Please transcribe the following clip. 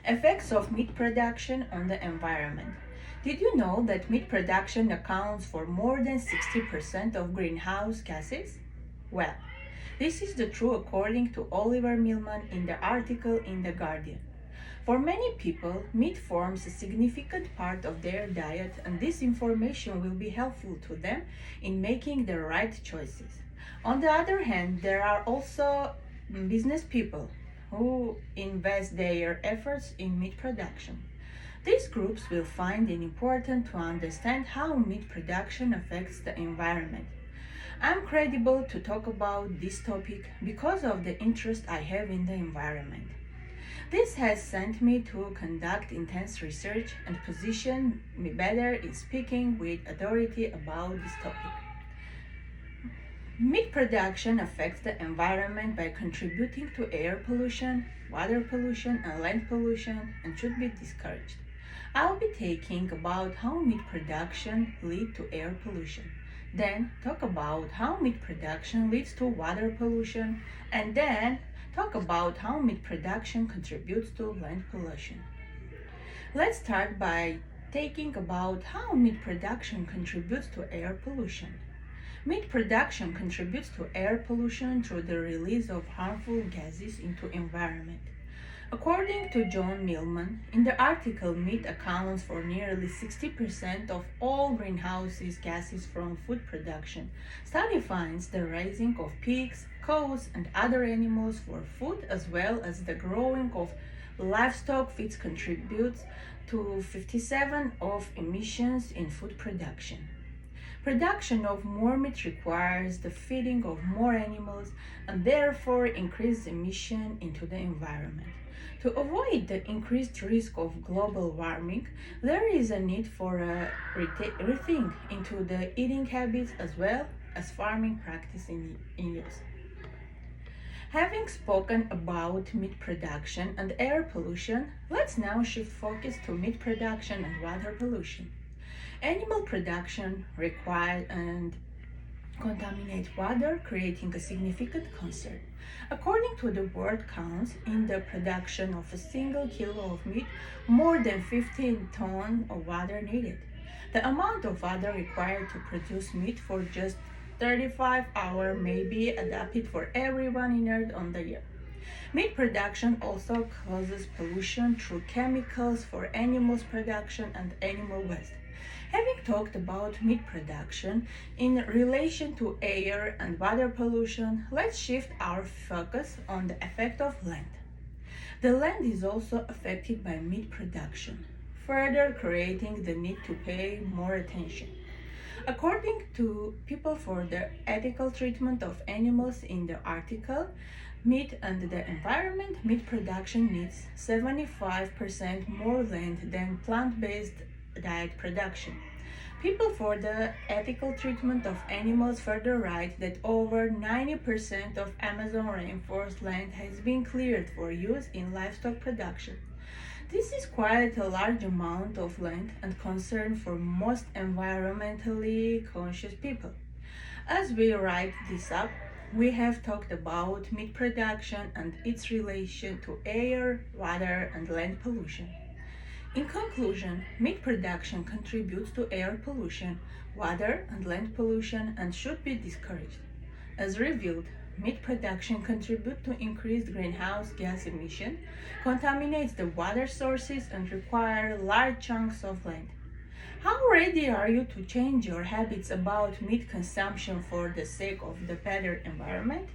Effects of meat production on the environment. Did you know that meat production accounts for more than 60% of greenhouse gases? Well, this is the truth according to Oliver Millman in the article in The Guardian. For many people, meat forms a significant part of their diet, and this information will be helpful to them in making the right choices. On the other hand, there are also business people who invest their efforts in meat production. These groups will find it important to understand how meat production affects the environment. I'm credible to talk about this topic because of the interest I have in the environment. This has sent me to conduct intense research and position me better in speaking with authority about this topic. Meat production affects the environment by contributing to air pollution, water pollution, and land pollution, and should be discouraged. I'll be talking about how meat production leads to air pollution, then talk about how meat production leads to water pollution, and then talk about how meat production contributes to land pollution. Let's start by talking about how meat production contributes to air pollution. Meat production contributes to air pollution through the release of harmful gases into environment. According to John Millman, in the article, meat accounts for nearly 60% of all greenhouse gases from food production. Study finds the raising of pigs, cows, and other animals for food, as well as the growing of livestock feeds contributes to 57% of emissions in food production. Production of more meat requires the feeding of more animals and therefore increased emission into the environment. To avoid the increased risk of global warming, there is a need for a rethink into the eating habits as well as farming practice in use. Having spoken about meat production and air pollution, let's now shift focus to meat production and water pollution. Animal production requires and contaminates water, creating a significant concern. According to the World Counts, in the production of a single kilo of meat, more than 15 tons of water needed. The amount of water required to produce meat for just 35 hours may be adapted for everyone in Earth on the year. Meat production also causes pollution through chemicals for animals production and animal waste. Having talked about meat production in relation to air and water pollution, let's shift our focus on the effect of land. The land is also affected by meat production, further creating the need to pay more attention. According to People for the Ethical Treatment of Animals in the article, Meat and the Environment, meat production needs 75% more land than plant-based diet production. People for the Ethical Treatment of Animals further write that over 90% of Amazon rainforest land has been cleared for use in livestock production. This is quite a large amount of land and concern for most environmentally conscious people. As we write this up, we have talked about meat production and its relation to air, water, and land pollution. In conclusion, meat production contributes to air pollution, water, and land pollution and should be discouraged. As revealed, meat production contributes to increased greenhouse gas emission, contaminates the water sources, and requires large chunks of land. How ready are you to change your habits about meat consumption for the sake of the better environment?